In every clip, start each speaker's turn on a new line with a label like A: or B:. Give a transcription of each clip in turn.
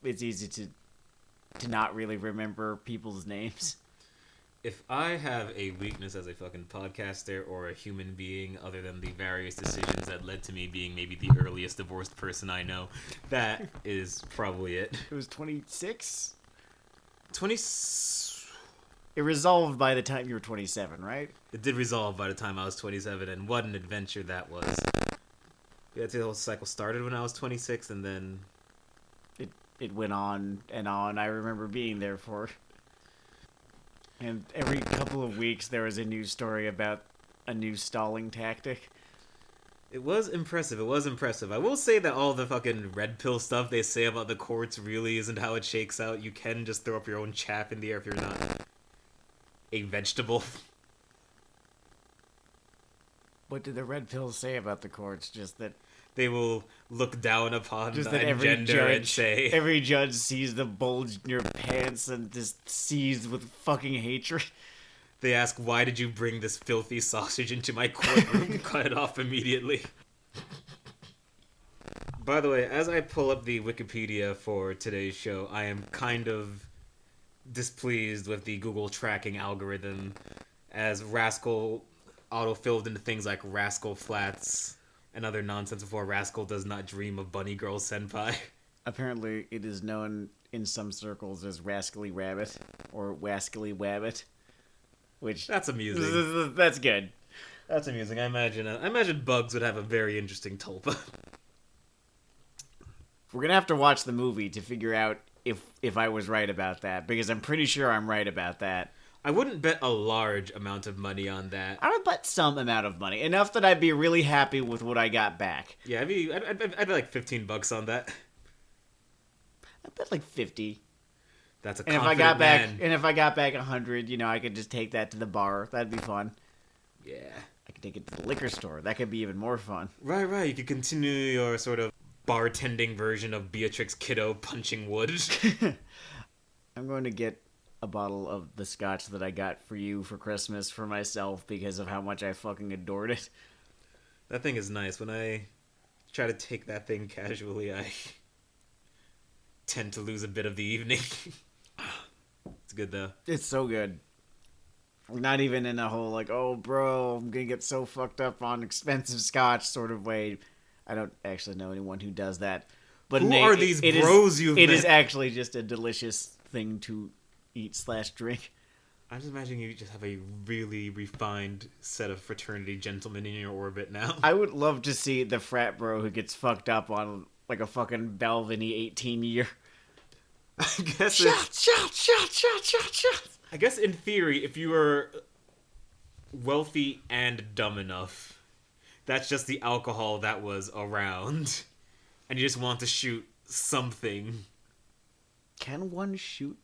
A: it's easy to not really remember people's names.
B: If I have a weakness as a fucking podcaster or a human being, other than the various decisions that led to me being maybe the earliest divorced person I know, that is probably it.
A: It was 26?
B: 20.
A: It resolved by the time you were 27, right?
B: It did resolve by the time I was 27, and what an adventure that was. Yeah, the whole cycle started when I was 26, and then
A: It went on and on. I remember being there for it. And every couple of weeks there was a new story about a new stalling tactic.
B: it was impressive. It was impressive. I will say that all the fucking red pill stuff they say about the courts really isn't how it shakes out. You can just throw up your own chaff in the air if you're not a vegetable.
A: What did the red pills say about the courts? Just that
B: They will look down upon
A: Just
B: the
A: that every
B: gender
A: judge,
B: and say,
A: every judge sees the bulge in your pants and just seethes with fucking hatred.
B: they ask, why did you bring this filthy sausage into my courtroom? Cut it off immediately. By the way, as I pull up the Wikipedia for today's show, I am kind of displeased with the Google tracking algorithm, as Rascal auto-filled into things like Rascal Flats and other nonsense before Rascal does not dream of Bunny Girl Senpai.
A: Apparently, it is known in some circles as Rascally Rabbit or Wascally Wabbit, which
B: That's amusing.
A: that's good.
B: That's amusing. I imagine Bugs would have a very interesting tulpa.
A: We're gonna have to watch the movie to figure out if I was right about that, because I'm pretty sure I'm right about that.
B: I wouldn't bet a large amount of money on that.
A: I would bet some amount of money, enough that I'd be really happy with what I got back.
B: Yeah, I'd bet like $15 on that.
A: I bet like 50.
B: That's a
A: And if I got back 100, I could just take that to the bar. That'd be fun.
B: Yeah.
A: I could take it to the liquor store. That could be even more fun.
B: Right. You could continue your sort of bartending version of Beatrix Kiddo punching wood.
A: I'm going to get a bottle of the scotch that I got for you for Christmas for myself because of how much I fucking adored it.
B: That thing is nice. When I try to take that thing casually, I tend to lose a bit of the evening. It's good though.
A: It's so good. Not even in a whole like, oh bro, I'm gonna get so fucked up on expensive scotch sort of way. I don't actually know anyone who does that. But
B: Who are these bros you've
A: It
B: met?
A: is actually just a delicious thing to eat/drink.
B: I'm just imagining you just have a really refined set of fraternity gentlemen in your orbit now.
A: I would love to see the frat bro who gets fucked up on like a fucking Balvenie 18-year.
B: I guess
A: Shot.
B: I guess in theory, if you were wealthy and dumb enough, that's just the alcohol that was around, and you just want to shoot something.
A: Can one shoot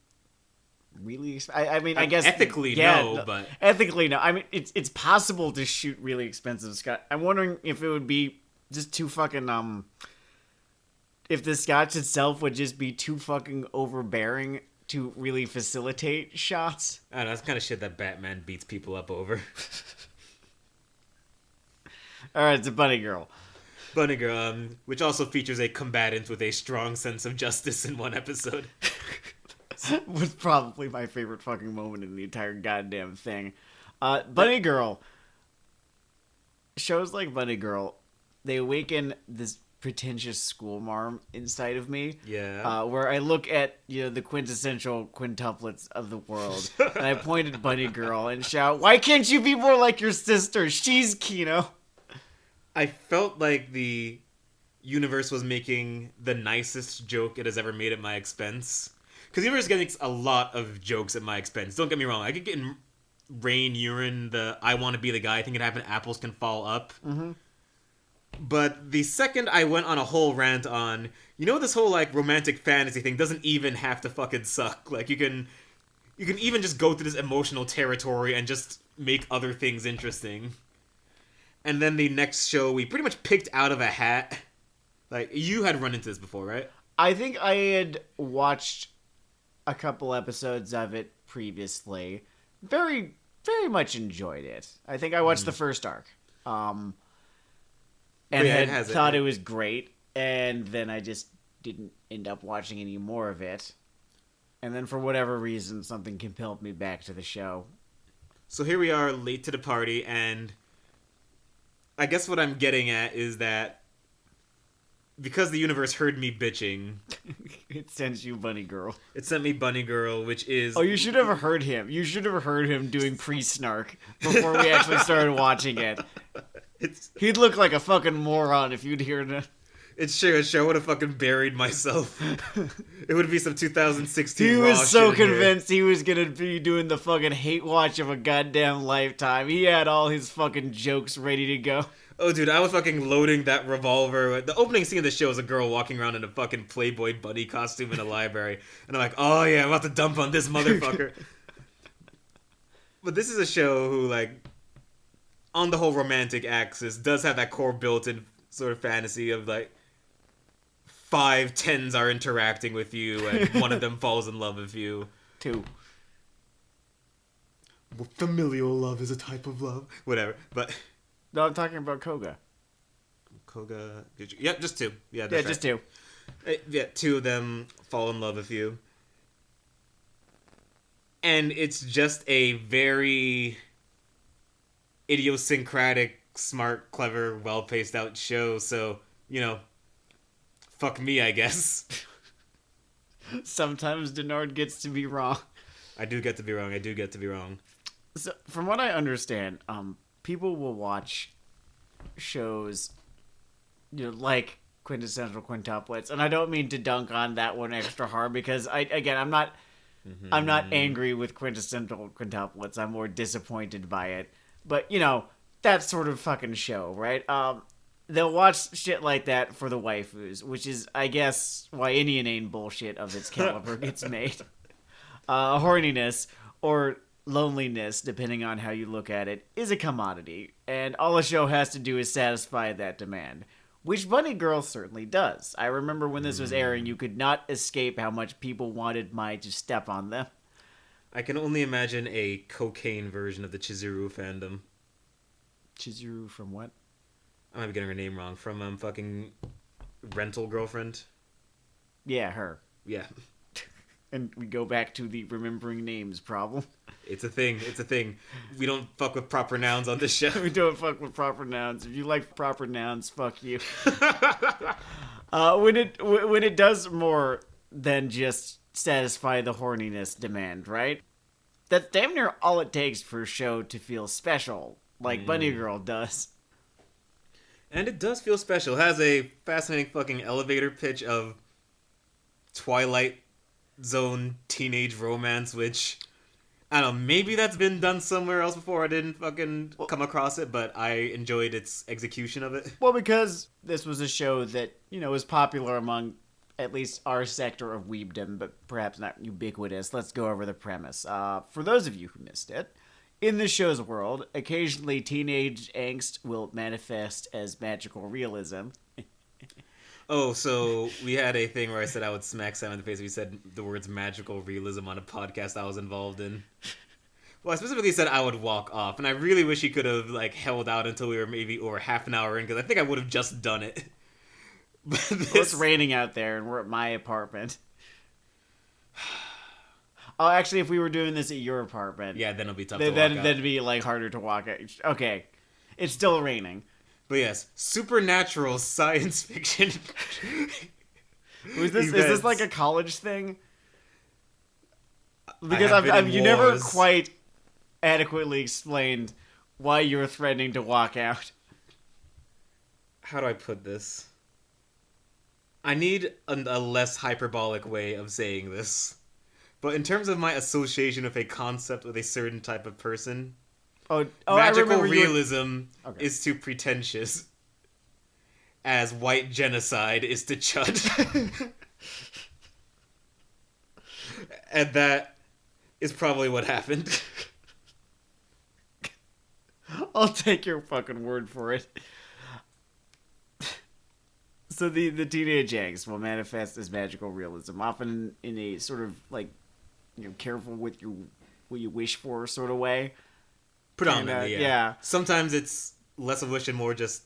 A: really? I mean, I guess
B: ethically no, but
A: ethically no. I mean, it's possible to shoot really expensive scotch. I'm wondering if it would be just too fucking if the scotch itself would just be too fucking overbearing to really facilitate shots.
B: I don't know, that's the kind of shit that Batman beats people up over.
A: All right, it's a Bunny Girl.
B: Bunny Girl, which also features a combatant with a strong sense of justice in one episode.
A: Was probably my favorite fucking moment in the entire goddamn thing. Bunny Girl. Shows like Bunny Girl, they awaken this pretentious schoolmarm inside of me.
B: Yeah.
A: Where I look at, the quintessential quintuplets of the world, and I point at Bunny Girl and shout, "Why can't you be more like your sister? She's Kino."
B: I felt like the universe was making the nicest joke it has ever made at my expense. Because the universe gets a lot of jokes at my expense. Don't get me wrong. I could get in Rain, Urine, the I want to be the guy, I think it happened, apples can fall up.
A: Mm-hmm.
B: But the second I went on a whole rant on, this whole, like, romantic fantasy thing doesn't even have to fucking suck. Like, you can even just go through this emotional territory and just make other things interesting. And then the next show we pretty much picked out of a hat. Like, you had run into this before, right?
A: I think I had watched a couple episodes of it previously. Very, very much enjoyed it. I think I watched the first arc. And thought it was great, and then I just didn't end up watching any more of it. And then for whatever reason, something compelled me back to the show.
B: So here we are, late to the party, and I guess what I'm getting at is that because the universe heard me bitching,
A: It sends you Bunny Girl.
B: it sent me Bunny Girl, which is...
A: Oh, you should have heard him. You should have heard him doing pre-snark before we actually started watching it. He'd look like a fucking moron if you'd hear it.
B: It's true. I would have fucking buried myself. It would be some 2016
A: He
B: raw
A: was so
B: shit here.
A: convinced he was gonna be doing the fucking hate watch of a goddamn lifetime. He had all his fucking jokes ready to go.
B: Oh, dude, I was fucking loading that revolver. The opening scene of the show is a girl walking around in a fucking Playboy bunny costume in a library. And I'm like, oh yeah, I'm about to dump on this motherfucker. But this is a show who, like, on the whole romantic axis, does have that core built-in sort of fantasy of, like, 5 tens are interacting with you and one of them falls in love with you.
A: 2.
B: Well, familial love is a type of love. Whatever, but...
A: No, I'm talking about Koga.
B: Koga... Yep, just 2. Yeah,
A: Yeah,
B: that's
A: just
B: right.
A: 2.
B: Yeah, 2 of them fall in love with you. And it's just a very idiosyncratic, smart, clever, well-paced out show, so, you know, fuck me, I guess.
A: Sometimes Denard gets to be wrong.
B: I do get to be wrong.
A: So, from what I understand, people will watch shows, like Quintessential Quintuplets, and I don't mean to dunk on that one extra hard because I'm not angry with Quintessential Quintuplets. I'm more disappointed by it. But that sort of fucking show, right? They'll watch shit like that for the waifus, which is, I guess, why any inane bullshit of its caliber gets made. Horniness or loneliness, depending on how you look at it, is a commodity, and all a show has to do is satisfy that demand, which Bunny Girl certainly does. I remember when this was airing, you could not escape how much people wanted Mai to step on them.
B: I can only imagine a cocaine version of the Chizuru fandom.
A: Chizuru from what?
B: I might be getting her name wrong. From fucking Rental Girlfriend.
A: Yeah, her.
B: Yeah.
A: And we go back to the remembering names problem.
B: It's a thing. We don't fuck with proper nouns on this show.
A: We don't fuck with proper nouns. If you like proper nouns, fuck you. When it does more than just satisfy the horniness demand, right? That's damn near all it takes for a show to feel special, like Bunny Girl does.
B: And it does feel special. It has a fascinating fucking elevator pitch of Twilight Zone teenage romance, which, I don't know, maybe that's been done somewhere else before. I didn't fucking come across it, but I enjoyed its execution of it.
A: Well, because this was a show that, was popular among at least our sector of weebdom, but perhaps not ubiquitous. Let's go over the premise. For those of you who missed it, in the show's world, occasionally teenage angst will manifest as magical realism.
B: Oh, so we had a thing where I said I would smack Sam in the face if he said the words magical realism on a podcast I was involved in. Well, I specifically said I would walk off, and I really wish he could have, held out until we were maybe over half an hour in, because I think I would have just done it. But this...
A: Well, it's raining out there, and we're at my apartment. Oh, actually, if we were doing this at your apartment...
B: Yeah, then it'll be tough to walk out.
A: Then it'd be, harder to walk out. Okay. It's still raining.
B: But yes, supernatural science fiction.
A: Is this like a college thing? Because you never quite adequately explained why you were threatening to walk out.
B: How do I put this? I need a less hyperbolic way of saying this. But in terms of my association with a concept with a certain type of person, magical realism is too pretentious, as white genocide is to chud. And that is probably what happened.
A: I'll take your fucking word for it. So the teenage angst will manifest as magical realism, often in a sort of careful with what you wish for sort of way.
B: Predominantly, yeah. Sometimes it's less of a wish and more just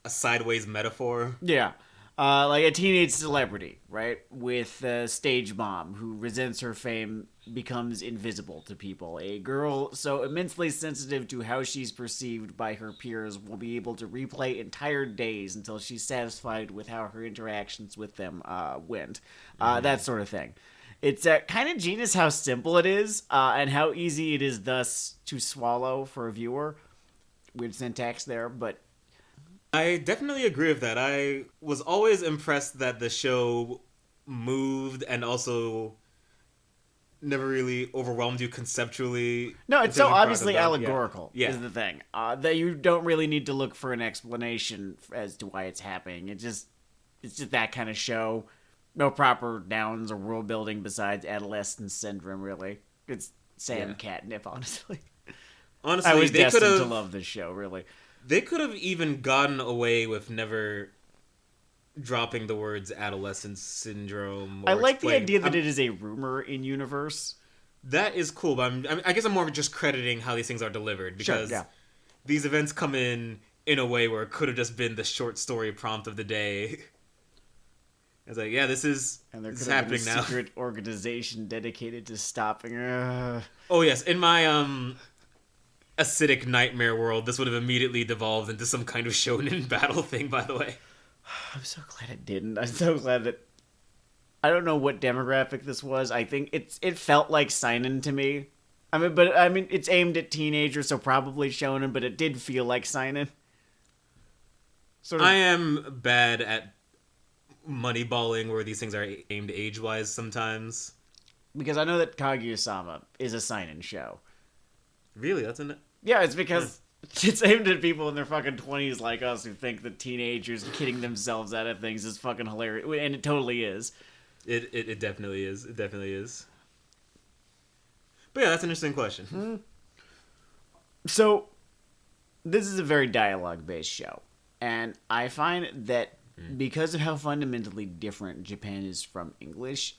B: a sideways metaphor.
A: Yeah. Like a teenage celebrity, right? With a stage mom who resents her fame, becomes invisible to people. A girl so immensely sensitive to how she's perceived by her peers will be able to replay entire days until she's satisfied with how her interactions with them went. That sort of thing. It's kind of genius how simple it is, and how easy it is thus to swallow for a viewer. Weird syntax there, but
B: I definitely agree with that. I was always impressed that the show moved and also never really overwhelmed you conceptually.
A: no, it's
B: until
A: so
B: you brought
A: obviously
B: it up.
A: allegorical.
B: Yeah.
A: Is the thing that you don't really need to look for an explanation as to why it's happening. It's just that kind of show. No proper nouns or world building besides adolescent syndrome. Really, it's Sam catnip. Honestly,
B: Honestly,
A: I was
B: they could
A: destined to
B: have
A: love this show. Really,
B: they could have even gotten away with never dropping the words adolescent syndrome. Or
A: I like the
B: explain-
A: idea that
B: I'm-
A: it is a rumor in universe.
B: That is cool, but I guess I'm more just crediting how these things are delivered because
A: Sure, yeah.
B: these events come in a way where it could have just been the short story prompt of the day. It's like, yeah, this is
A: And there could have been
B: happening
A: a
B: now.
A: secret organization dedicated to stopping.
B: Oh yes, in my acidic nightmare world, this would have immediately devolved into some kind of shonen battle thing. By the way,
A: I'm so glad it didn't. I'm so glad that. I don't know what demographic this was. I think it felt like seinen to me. I mean, it's aimed at teenagers, so probably shonen, but it did feel like seinen. Sort of.
B: I am bad at moneyballing where these things are aimed age-wise sometimes.
A: Because I know that Kaguya-sama is a seinen show.
B: Really, that's in it.
A: Yeah, it's because it's aimed at people in their fucking 20s like us who think that teenagers kidding themselves out of things is fucking hilarious. And it totally is.
B: It definitely is. It definitely is. But yeah, that's an interesting question.
A: So, this is a very dialogue-based show. And I find that because of how fundamentally different Japan is from English,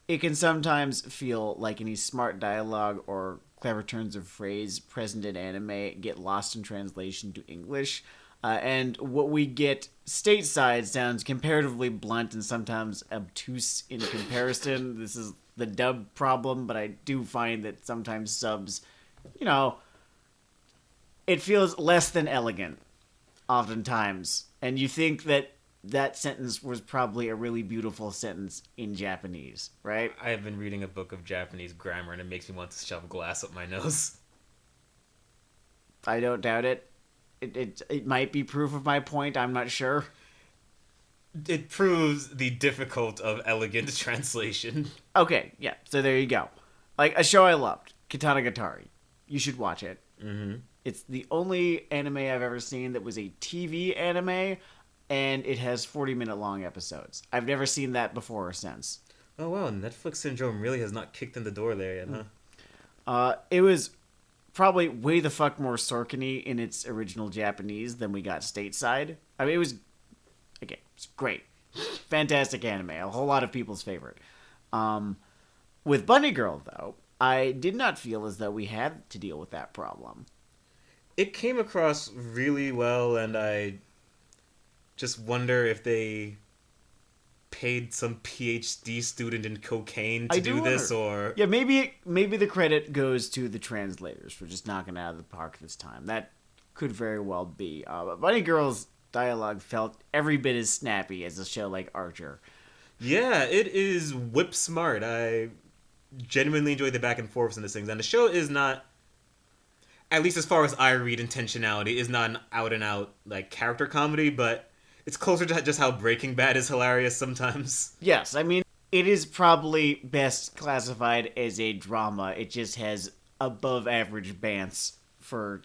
A: it can sometimes feel like any smart dialogue or clever turns of phrase present in anime get lost in translation to English. And what we get stateside sounds comparatively blunt and sometimes obtuse in comparison. This is the dub problem, but I do find that sometimes subs, it feels less than elegant, oftentimes. And you think that sentence was probably a really beautiful sentence in Japanese, right?
B: I have been reading a book of Japanese grammar and it makes me want to shove glass up my nose.
A: I don't doubt it. It might be proof of my point, I'm not sure.
B: It proves the difficult of elegant translation.
A: Okay, yeah, so there you go. Like, a show I loved, Katanagatari. You should watch it.
B: Mm-hmm.
A: It's the only anime I've ever seen that was a TV anime, and it has 40-minute long episodes. I've never seen that before or since.
B: Oh wow, Netflix syndrome really has not kicked in the door there yet, huh?
A: It was probably way the fuck more Sorkin-y in its original Japanese than we got stateside. I mean, it's great. Fantastic anime. A whole lot of people's favorite. With Bunny Girl, though, I did not feel as though we had to deal with that problem.
B: It came across really well, and I just wonder if they paid some PhD student in cocaine to do this, or
A: yeah, maybe the credit goes to the translators for just knocking it out of the park this time. That could very well be. But Bunny Girl's dialogue felt every bit as snappy as a show like Archer.
B: yeah, it is whip smart. I genuinely enjoy the back and forths in this thing, and the show is not, at least as far as I read intentionality, is not an out and out like character comedy, but it's closer to just how Breaking Bad is hilarious sometimes.
A: Yes, I mean, it is probably best classified as a drama. It just has above average bants for,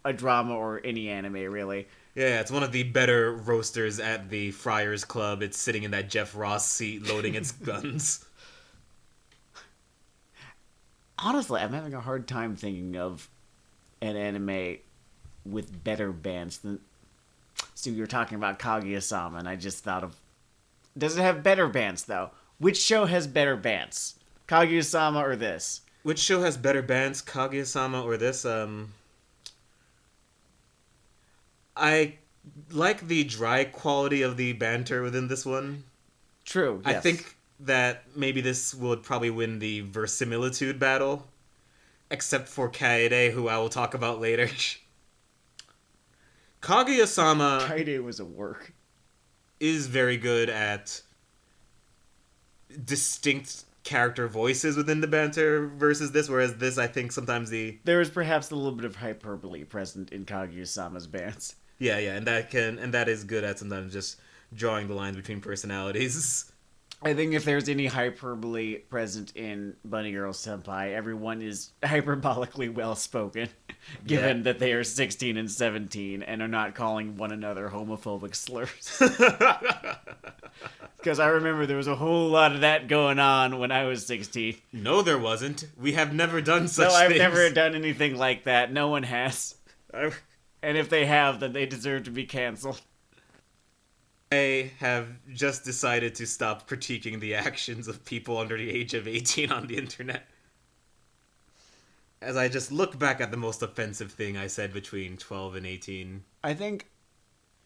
A: a drama or any anime, really.
B: Yeah, it's one of the better roasters at the Friars Club. It's sitting in that Jeff Ross seat loading its guns.
A: Honestly, I'm having a hard time thinking of an anime with better bants than... So you were talking about Kaguya-sama, and I just thought of... Does it have better bants, though? Which show has better bants? Kaguya-sama or this?
B: Which show has better bands, Kaguya-sama or this? I like the dry quality of the banter within this one.
A: True. Yes.
B: I think that maybe this would probably win the verisimilitude battle, except for Kaede, who I will talk about later. Kaguya-sama
A: Kaide was a work.
B: is very good at distinct character voices within the banter versus this, whereas this, I think sometimes
A: There is perhaps a little bit of hyperbole present in Kaguya-sama's bands.
B: yeah, and that is good at sometimes just drawing the lines between personalities.
A: I think if there's any hyperbole present in Bunny Girl Senpai, everyone is hyperbolically well spoken, given that they are 16 and 17 and are not calling one another homophobic slurs. Because I remember there was a whole lot of that going on when I was 16.
B: No, there wasn't. We have never done such
A: No, I've
B: things.
A: never done anything like that. No one has.
B: I
A: And if they have, then they deserve to be canceled.
B: I have just decided to stop critiquing the actions of people under the age of 18 on the internet. As I just look back at the most offensive thing I said between 12 and 18.
A: I think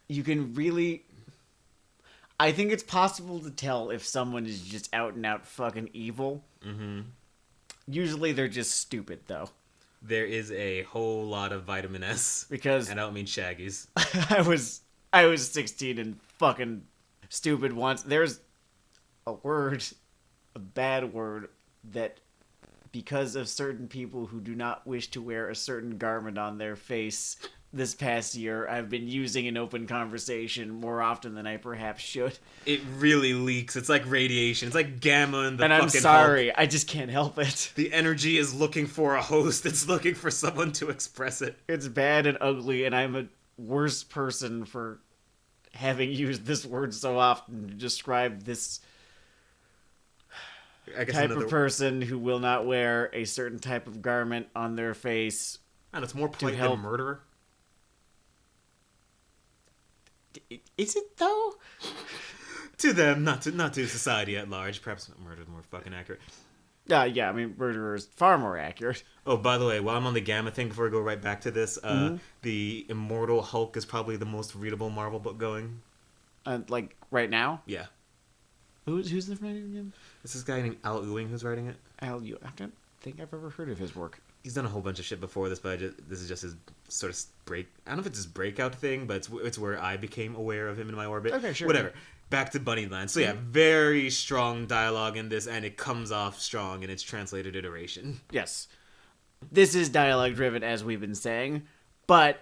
A: you can really... I think it's possible to tell if someone is just out and out fucking evil.
B: Mm-hmm.
A: Usually they're just stupid, though.
B: There is a whole lot of vitamin S.
A: Because
B: And I don't mean Shaggy's.
A: I was 16 and fucking stupid once. There's a bad word, that because of certain people who do not wish to wear a certain garment on their face this past year, I've been using in open conversation more often than I perhaps should.
B: It really leaks. It's like radiation. It's like gamma in the
A: And
B: fucking
A: I'm sorry,
B: Hulk.
A: I just can't help it.
B: The energy is looking for a host. It's looking for someone to express it.
A: It's bad and ugly, and I'm a worse person for having used this word so often to describe this
B: I guess
A: type of person who will not wear a certain type of garment on their face.
B: And it's more polite
A: help.
B: than murderer.
A: Is it though?
B: To them, not to society at large. Perhaps murder is more fucking accurate.
A: Yeah, I mean, murderer is far more accurate.
B: Oh, by the way, while I'm on the Gamma thing, before I go right back to this, the Immortal Hulk is probably the most readable Marvel book going.
A: Like, right now?
B: Yeah.
A: Who's the writer again?
B: It's this guy named Al Ewing who's writing it.
A: I don't think I've ever heard of his work.
B: He's done a whole bunch of shit before this, but this is just his sort of break. I don't know if it's his breakout thing, but it's where I became aware of him in my orbit.
A: Okay, sure.
B: Whatever. Back to Bunnyland. So yeah, very strong dialogue in this, and it comes off strong in its translated iteration.
A: Yes. This is dialogue driven, as we've been saying, but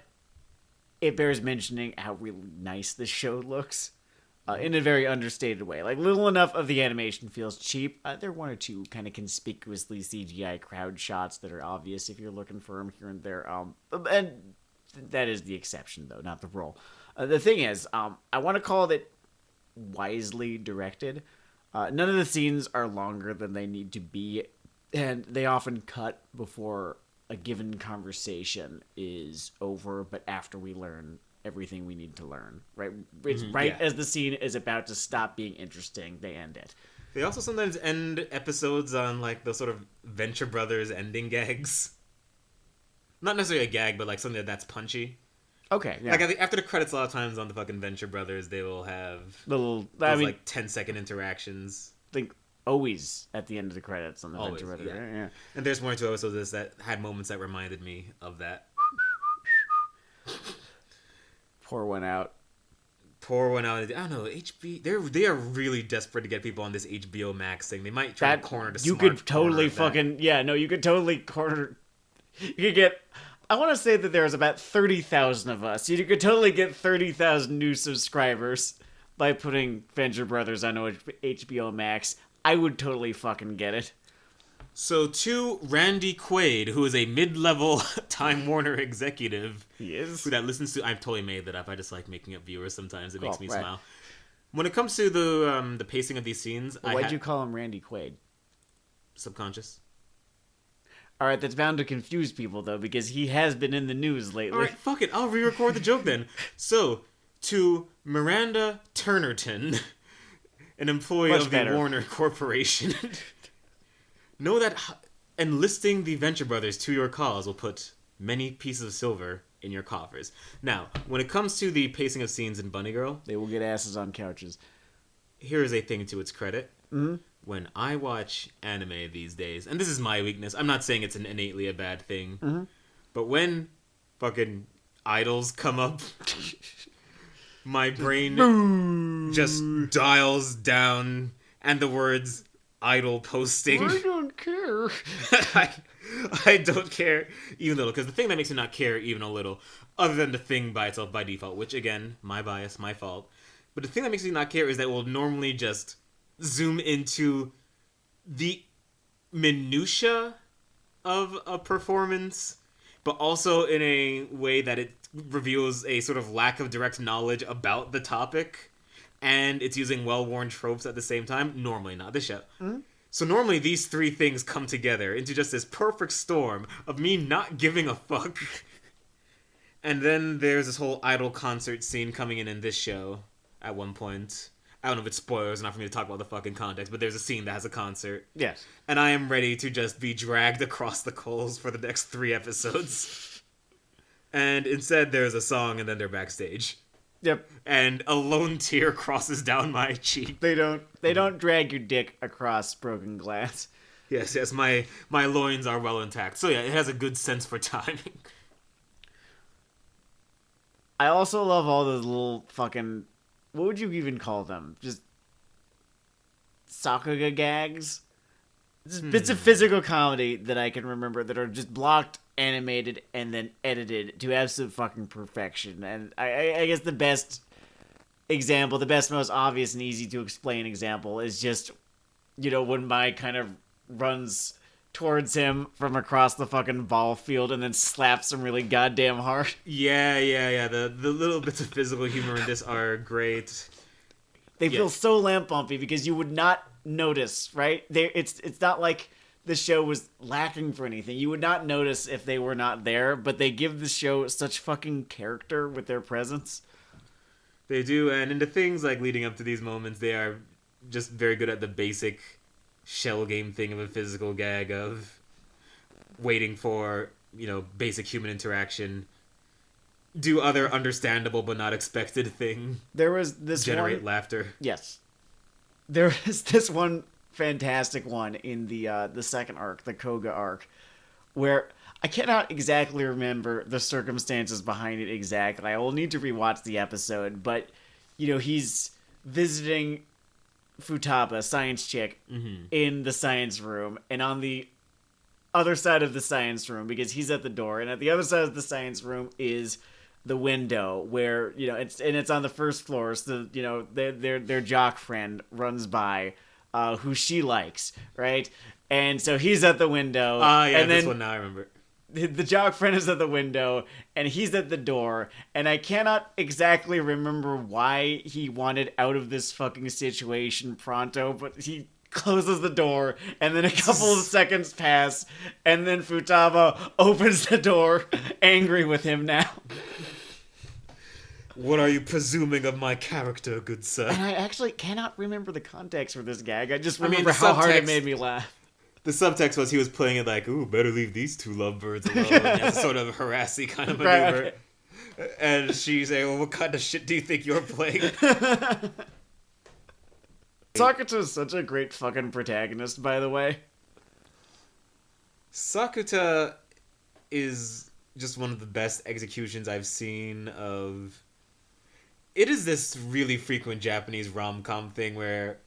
A: it bears mentioning how really nice this show looks. In a very understated way. Like, little enough of the animation feels cheap. There are one or two kind of conspicuously CGI crowd shots that are obvious if you're looking for them here and there. And that is the exception, though, not the rule. The thing is, I want to call it wisely directed. None of the scenes are longer than they need to be, and they often cut before a given conversation is over, but after we learn everything we need to learn, right? It's as the scene is about to stop being interesting, they end it.
B: They also sometimes end episodes on like those sort of Venture Brothers ending gags. Not necessarily a gag, but like something that's punchy.
A: Okay, yeah.
B: Like after the credits, a lot of times on the fucking Venture Brothers, they will have
A: Little,
B: like 10-second interactions.
A: I think always at the end of the credits on the
B: Always,
A: Venture Brother.
B: yeah.
A: Yeah.
B: And there's one or two episodes of this that had moments that reminded me of that.
A: Pour one out.
B: Pour one out. I don't know. They are really desperate to get people on this HBO Max thing. They might try to corner the
A: you
B: smart
A: could totally fucking you could totally corner. You could get. I want to say that there's about 30,000 of us. You could totally get 30,000 new subscribers by putting Venture Brothers on HBO Max. I would totally fucking get it.
B: So to Randy Quaid, who is a mid-level Time Warner executive,
A: He is.
B: who that listens to. I've totally made that up. I just like making up viewers sometimes. It makes me
A: right.
B: smile. When it comes to the pacing of these scenes,
A: Why'd you call him Randy Quaid?
B: subconscious.
A: All right, that's bound to confuse people though, because he has been in the news lately.
B: All right, fuck it. I'll re-record the joke then. So to Miranda Turnerton, an employee
A: Much
B: of
A: better.
B: the Warner Corporation. Know that enlisting the Venture Brothers to your cause will put many pieces of silver in your coffers. Now, when it comes to the pacing of scenes in Bunny Girl,
A: They will get asses on couches.
B: here is a thing to its credit.
A: Mm-hmm.
B: When I watch anime these days, and this is my weakness, I'm not saying it's an innately a bad thing, but when fucking idols come up, my brain just dials down, and the words idol posting.
A: I don't care.
B: I don't care even a little, because the thing that makes me not care even a little, other than the thing by itself by default, which again, my bias, my fault, but the thing that makes me not care is that we'll normally just zoom into the minutia of a performance, but also in a way that it reveals a sort of lack of direct knowledge about the topic, and it's using well-worn tropes at the same time. Normally not this show. So normally these three things come together into just this perfect storm of me not giving a fuck. And then there's this whole idol concert scene coming in this show at one point. I don't know if it's spoilers, not for me to talk about the fucking context, but there's a scene that has a concert.
A: Yes.
B: And I am ready to just be dragged across the coals for the next 3 episodes. And instead there's a song and then they're backstage.
A: Yep.
B: And a lone tear crosses down my cheek.
A: They don't drag your dick across broken glass.
B: Yes, my loins are well intact. So yeah, it has a good sense for timing.
A: I also love all those little fucking, what would you even call them? Just Sakuga gags? Just bits of physical comedy that I can remember that are just blocked, animated, and then edited to absolute fucking perfection. And I guess the best example, the best, most obvious and easy to explain example is just, when Mai kind of runs towards him from across the fucking ball field and then slaps him really goddamn hard.
B: Yeah. The little bits of physical humor in this are great.
A: They feel so lamp bumpy because you would not notice, right? It's not like the show was lacking for anything. You would not notice if they were not there, but they give the show such fucking character with their presence.
B: They do, and in the things like leading up to these moments, they are just very good at the basic shell game thing of a physical gag of waiting for, basic human interaction. Do other understandable but not expected thing.
A: There was this
B: generate laughter.
A: Yes. There is this one fantastic one in the second arc, the Koga arc, where I cannot exactly remember the circumstances behind it exactly. I will need to rewatch the episode, but he's visiting Futaba, science chick, in the science room, and on the other side of the science room, because he's at the door, and at the other side of the science room is the window where it's on the first floor. So their jock friend runs by, who she likes, right? And so he's at the window.
B: And this one now I remember.
A: The jock friend is at the window, and he's at the door, and I cannot exactly remember why he wanted out of this fucking situation pronto, but he closes the door, and then a couple of seconds pass, and then Futaba opens the door, angry with him now.
B: What are you presuming of my character, good sir?
A: And I actually cannot remember the context for this gag. I just remember how hard it made me laugh.
B: The subtext was he was playing it like, ooh, better leave these two lovebirds alone. That's sort of harassy kind of maneuver. Right. And she's like, well, what kind of shit do you think you're playing?
A: Sakuta is such a great fucking protagonist, by the way.
B: Sakuta is just one of the best executions I've seen of... It is this really frequent Japanese rom-com thing where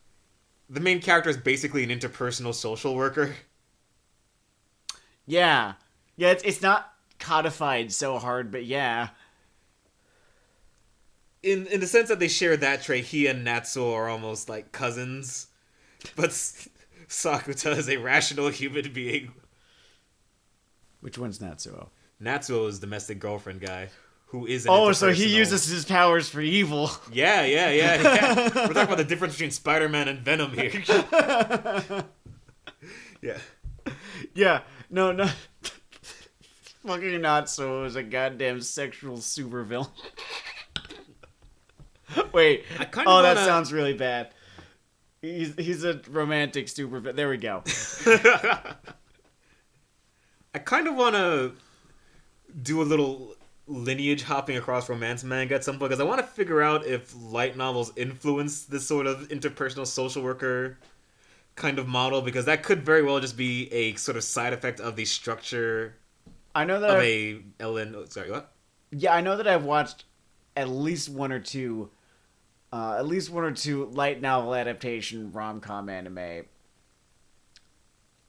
B: the main character is basically an interpersonal social worker.
A: Yeah. Yeah, it's not codified so hard, but yeah.
B: In the sense that they share that trait, he and Natsuo are almost like cousins. But Sakuta is a rational human being.
A: Which one's Natsuo?
B: Natsuo is domestic girlfriend guy. Who is
A: so he uses his powers for evil.
B: Yeah. We're talking about the difference between Spider-Man and Venom here. Yeah.
A: Yeah. No. Fucking Natsuo is a goddamn sexual supervillain. Wait. That sounds really bad. He's a romantic supervillain. There we go.
B: I kind of want to do a little lineage hopping across romance manga at some point because I want to figure out if light novels influence this sort of interpersonal social worker kind of model because that could very well just be a sort of side effect of the structure
A: I know that
B: of a Ellen. Oh, sorry, what?
A: Yeah, I know that I've watched at least one or two light novel adaptation rom-com anime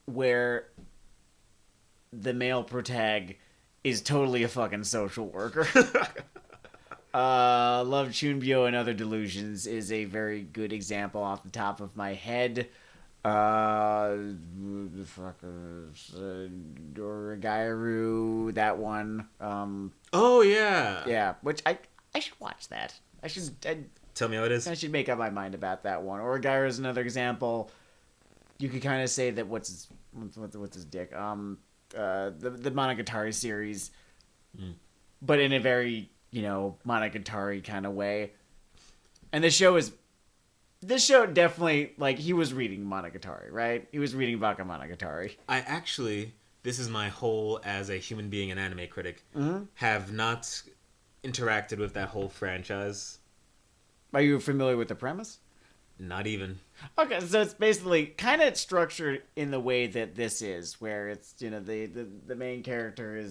A: where the male protag is totally a fucking social worker. Love Chunbyo and Other Delusions is a very good example off the top of my head. The fuck is Doragairu, that one.
B: Oh yeah.
A: Yeah, which I should watch that. I
B: Tell me how it is.
A: should make up my mind about that one. Oragairu is another example. You could kind of say that what's his dick? The Monogatari series, but in a very Monogatari kind of way. And this show definitely, like, he was reading Monogatari, right? He was reading Baka Monogatari.
B: This is my whole as a human being and anime critic, have not interacted with that whole franchise.
A: Are you familiar with the premise?
B: Not even.
A: Okay, so it's basically kind of structured in the way that this is, where it's, the main character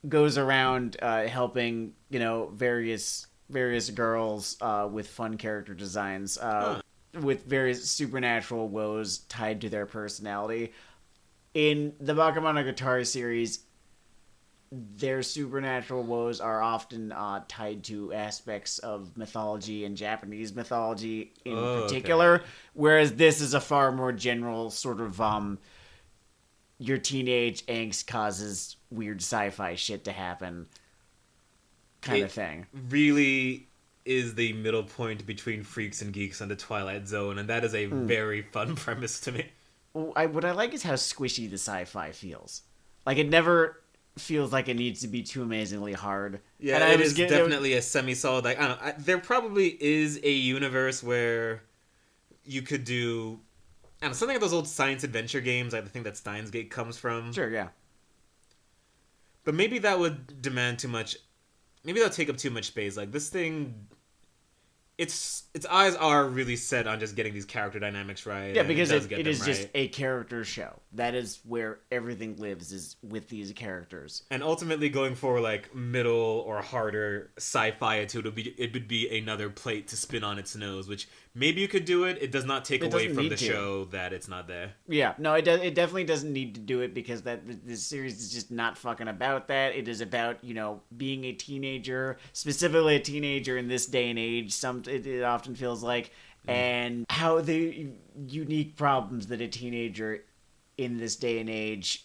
A: goes around helping, various girls with fun character designs, with various supernatural woes tied to their personality. In the Bakemonogatari series, their supernatural woes are often tied to aspects of mythology and Japanese mythology in particular, whereas this is a far more general sort of your teenage angst causes weird sci-fi shit to happen kind of thing.
B: Really is the middle point between freaks and geeks on the Twilight Zone, and that is a very fun premise to me.
A: What I like is how squishy the sci-fi feels. Like, it never feels like it needs to be too amazingly hard.
B: Yeah, and it is definitely a semi-solid. Like, I don't know. There probably is a universe where you could do, I don't know, something like those old science adventure games, like the thing that Steins Gate comes from.
A: Sure, yeah.
B: But maybe that would demand too much. Maybe that'll take up too much space. Like, this thing, its eyes are really set on just getting these character dynamics right.
A: Yeah, because it is
B: right.
A: just a character show. That is where everything lives, is with these characters.
B: And ultimately, going for like middle or harder sci-fi, it would be another plate to spin on its nose. Which maybe you could do it. It does not take away from the show that it's not there.
A: Yeah, no, it definitely doesn't need to do it because this series is just not fucking about that. It is about being a teenager, specifically a teenager in this day and age. It often feels like, and how the unique problems that a teenager in this day and age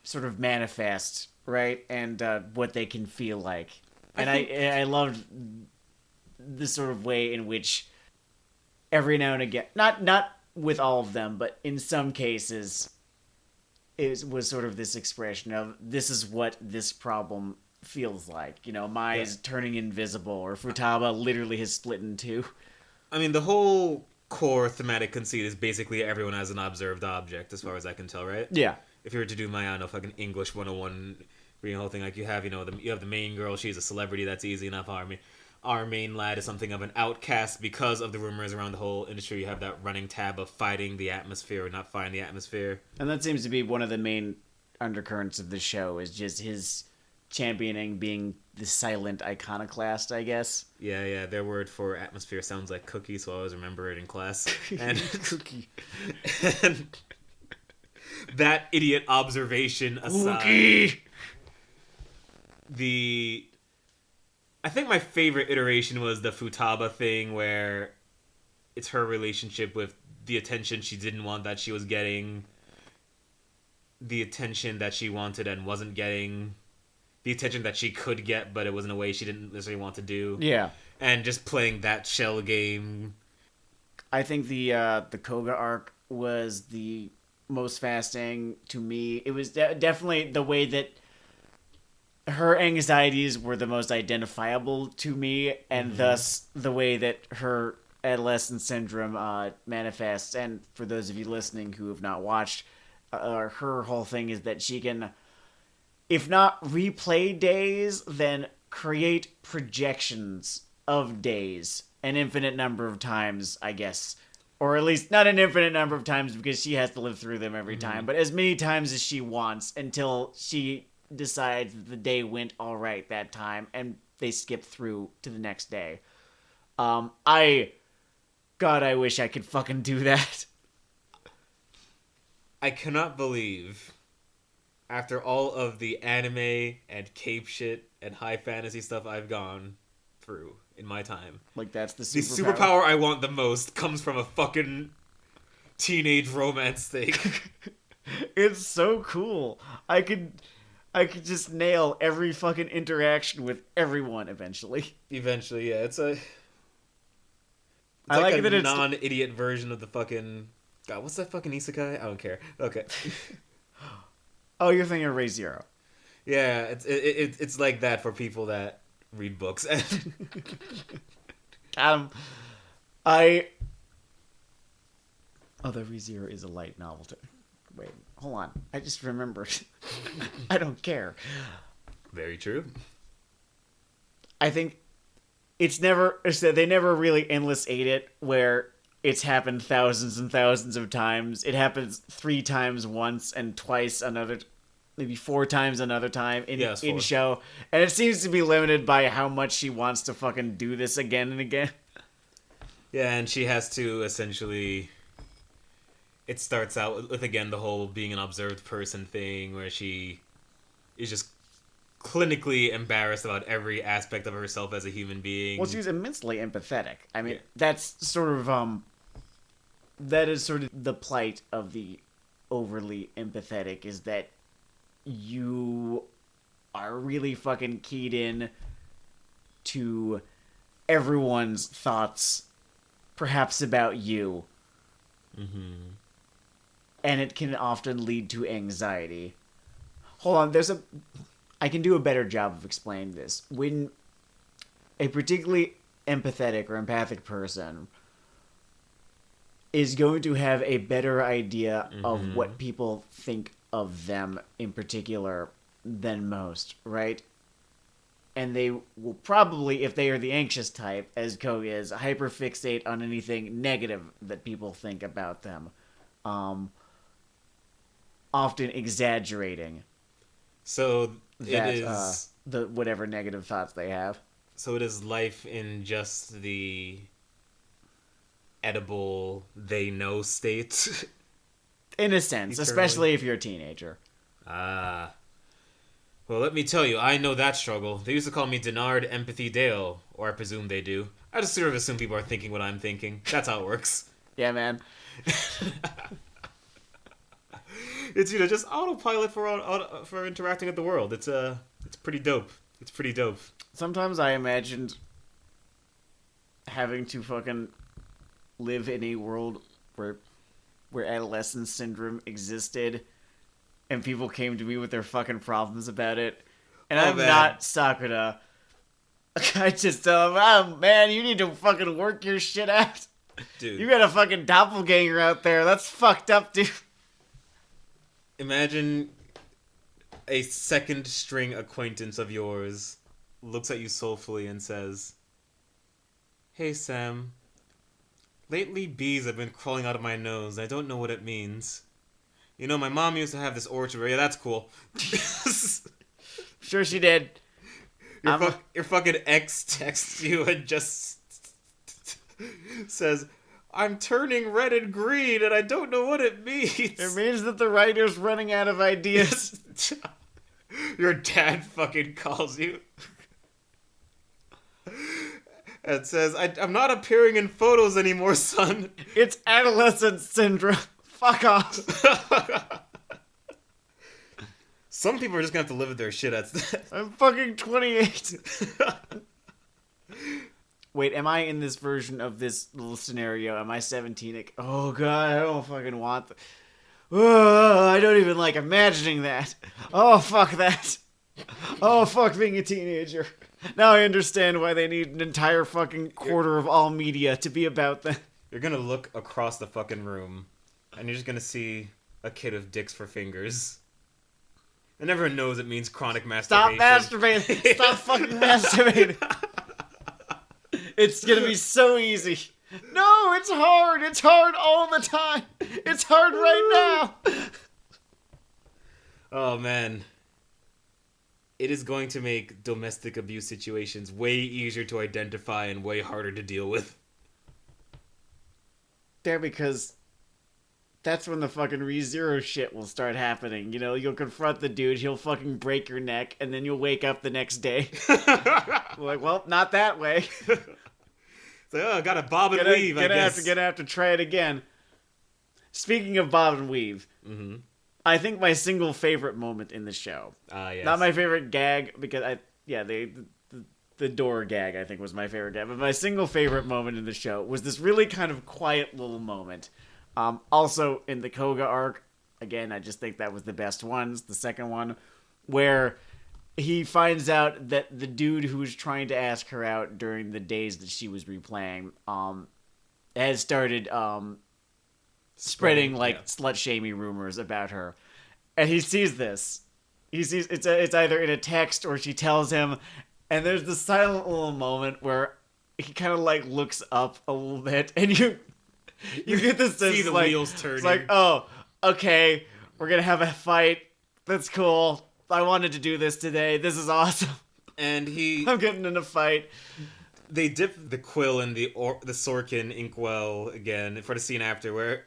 A: sort of manifest, right? And what they can feel like. And I loved the sort of way in which every now and again, not with all of them, but in some cases, it was sort of this expression of, this is what this problem feels like. Mai is turning invisible, or Futaba literally has split in two.
B: I mean, the whole core thematic conceit is basically everyone as an observed object, as far as I can tell, right?
A: Yeah.
B: If you were to do my, I don't know, fucking English 101, reading the whole thing, like you have the main girl, she's a celebrity, that's easy enough. Our main lad is something of an outcast because of the rumors around the whole industry. You have that running tab of fighting the atmosphere or not fighting the atmosphere.
A: And that seems to be one of the main undercurrents of the show, is just his championing being the silent iconoclast, I guess.
B: Yeah, their word for atmosphere sounds like cookie, so I always remember it in class. And
A: Cookie.
B: And that idiot observation aside,
A: Cookie!
B: I think my favorite iteration was the Futaba thing, where it's her relationship with the attention she didn't want that she was getting, the attention that she wanted and wasn't getting, the attention that she could get but it was in a way she didn't necessarily want to do.
A: Yeah.
B: And just playing that shell game.
A: I think the Koga arc was the most fascinating to me. It was definitely the way that her anxieties were the most identifiable to me, and thus the way that her adolescent syndrome manifests. And for those of you listening who have not watched, her whole thing is that she can if not replay days, then create projections of days an infinite number of times, I guess. Or at least not an infinite number of times because she has to live through them every time, but as many times as she wants until she decides that the day went all right that time and they skip through to the next day. I wish I could fucking do that.
B: I cannot believe, after all of the anime and cape shit and high fantasy stuff I've gone through in my time,
A: Like, that's the
B: the
A: superpower.
B: superpower I want the most comes from a fucking teenage romance thing.
A: It's so cool. I could just nail every fucking interaction with everyone eventually.
B: Eventually, yeah, it's
A: I like
B: a
A: that it's
B: non-idiot version of the fucking... God, what's that fucking isekai? I don't care. Okay.
A: Oh, you're thinking of Ray Zero.
B: Yeah, it's like that for people that read books.
A: I... Oh, the Ray Zero is a light novel too. Wait, hold on. I just remembered. I don't care.
B: Very true.
A: I think they never really endless ate it where it's happened thousands and thousands of times. It happens 3 times once and twice another, maybe 4 times another time in show. And it seems to be limited by how much she wants to fucking do this again and again.
B: Yeah, and she has to essentially... It starts out with, again, the whole being an observed person thing where she is just clinically embarrassed about every aspect of herself as a human being.
A: Well, she's immensely empathetic. I mean, that's sort of, that is sort of the plight of the overly empathetic, is that you are really fucking keyed in to everyone's thoughts, perhaps about you.
B: Mm-hmm.
A: And it can often lead to anxiety. Hold on, I can do a better job of explaining this. When a particularly empathetic or empathic person is going to have a better idea of what people think of them in particular than most, right? And they will probably, if they are the anxious type, as Koga is, hyperfixate on anything negative that people think about them. Often exaggerating.
B: So
A: That,
B: it is...
A: the whatever negative thoughts they have.
B: So it is life in just the edible they know state.
A: In a sense,
B: Eternally.
A: especially if you're a teenager.
B: Ah. Well, let me tell you, I know that struggle. They used to call me Denard Empathy Dale, or I presume they do. I just sort of assume people are thinking what I'm thinking. That's how it works.
A: Yeah, man.
B: It's, you know, just autopilot for interacting with the world. It's pretty dope. It's pretty dope.
A: Sometimes I imagined having to fucking live in a world where adolescence syndrome existed and people came to me with their fucking problems about it. And I'm not Sakura. I just tell them, oh, man, you need to fucking work your shit out.
B: Dude.
A: You got a fucking doppelganger out there. That's fucked up, dude.
B: Imagine a second string acquaintance of yours looks at you soulfully and says, "Hey, Sam. Lately bees have been crawling out of my nose. I don't know what it means. You know, my mom used to have this orchard. Yeah, that's cool."
A: Sure she did.
B: Your fucking ex texts you and just says, "I'm turning red and green and I don't know what it means."
A: It means that the writer's running out of ideas.
B: Your dad fucking calls you and says, I'm not appearing in photos anymore, son.
A: It's adolescent syndrome. Fuck off.
B: Some people are just gonna have to live with their shit.
A: I'm fucking 28. Wait, am I in this version of this little scenario? Am I 17? Like, oh god, I don't fucking want that. I don't even like imagining that. Oh, fuck that. Oh, fuck being a teenager. Now I understand why they need an entire fucking quarter of all media to be about that.
B: You're gonna look across the fucking room, and you're just gonna see a kid with dicks for fingers. And everyone knows it means chronic
A: Stop
B: masturbation.
A: masturbating. Stop fucking masturbating. It's gonna be so easy. No, it's hard. It's hard all the time. It's hard right now.
B: Oh, man. It is going to make domestic abuse situations way easier to identify and way harder to deal with.
A: There, because that's when the fucking ReZero shit will start happening. You know, you'll confront the dude, he'll fucking break your neck, and then you'll wake up the next day. Like, well, not that way.
B: It's like, oh, I gotta bob and weave, I guess.
A: Gonna have to try it again. Speaking of bob and weave, I think my single favorite moment in the show.
B: Yes.
A: Not my favorite gag, because the door gag, I think, was my favorite gag. But my single favorite moment in the show was this really kind of quiet little moment. Also, in the Koga arc, again, I just think that was the best one. It's the second one, where he finds out that the dude who was trying to ask her out during the days that she was replaying has started spreading slut-shaming rumors about her. And he sees this. He sees it's either in a text or she tells him, and there's this silent little moment where he kind of like looks up a little bit, and you get this sense
B: see the wheels turning.
A: It's like, oh, okay, we're gonna have a fight. That's cool. I wanted to do this today. This is awesome.
B: And
A: I'm getting in a fight.
B: They dip the quill in the Sorkin inkwell again for the scene after, where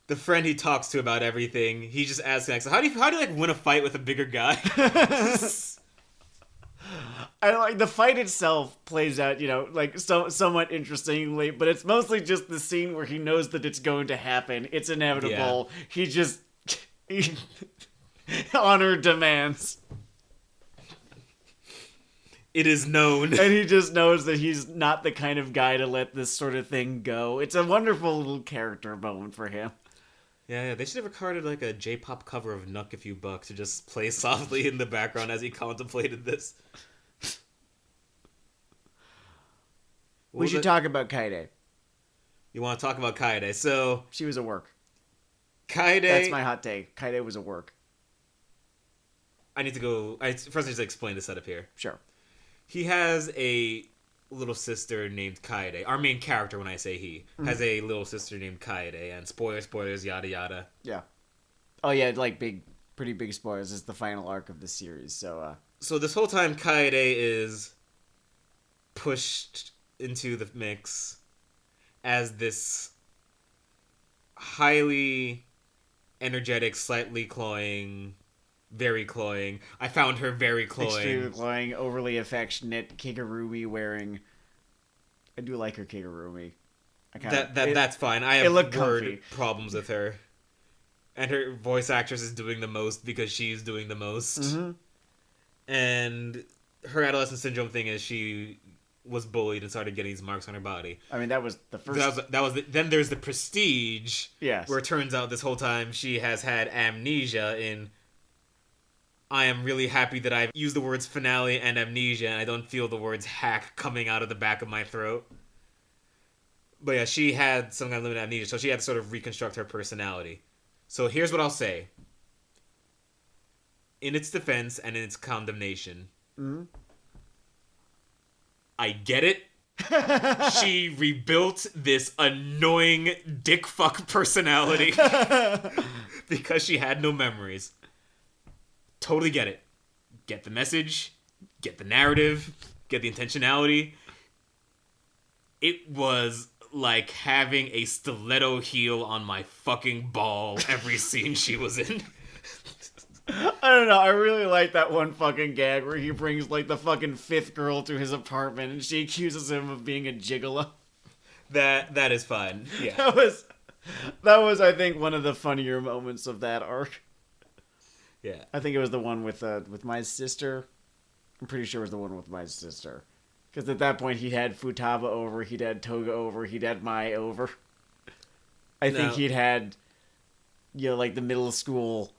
B: the friend he talks to about everything, he just asks next, how do you like win a fight with a bigger guy?
A: I like the fight itself plays out, you know, like somewhat interestingly, but it's mostly just the scene where he knows that it's going to happen. It's inevitable. Yeah. He just honor demands.
B: It is known.
A: And he just knows that he's not the kind of guy to let this sort of thing go. It's a wonderful little character moment for him.
B: Yeah, they should have recorded like a J-pop cover of Nuck a Few Bucks to just play softly in the background as he contemplated this.
A: We should talk about Kaede.
B: You want to talk about Kaede? So
A: she was a work.
B: Kaede.
A: That's my hot take. Kaede was a work.
B: I need to go. First, I need to explain the setup here.
A: Sure.
B: He has a little sister named Kaede. Our main character, when I say he, has a little sister named Kaede. And spoilers, yada yada.
A: Yeah. Oh yeah, like pretty big spoilers. It's the final arc of the series. So
B: this whole time, Kaede is pushed into the mix as this highly energetic, slightly cloying, very cloying. I found her very cloying.
A: Extremely cloying, overly affectionate Kigurumi wearing. I do like her Kigurumi.
B: That's fine. I have word
A: comfy.
B: Problems with her. And her voice actress is doing the most because she's doing the most.
A: Mm-hmm.
B: And her adolescent syndrome thing is she was bullied and started getting these marks on her body.
A: I mean, that was the first...
B: Then there's the Prestige.
A: Yes.
B: Where it turns out this whole time she has had amnesia in... I am really happy that I've used the words finale and amnesia and I don't feel the words hack coming out of the back of my throat. But yeah, she had some kind of limited amnesia, so she had to sort of reconstruct her personality. So here's what I'll say. In its defense and in its condemnation...
A: Mm-hmm.
B: I get it. She rebuilt this annoying dick fuck personality because she had no memories. Totally get it. Get the message, get the narrative, get the intentionality. It was like having a stiletto heel on my fucking ball every scene she was in.
A: I don't know, I really like that one fucking gag where he brings like the fucking fifth girl to his apartment and she accuses him of being a gigolo.
B: That is fun. Yeah.
A: That was I think one of the funnier moments of that arc.
B: Yeah.
A: I think it was the one with my sister. I'm pretty sure it was the one with my sister. Because at that point he'd had Futaba over, he'd had Toga over, he'd had Mai over. I think he'd had, you know, like the middle school...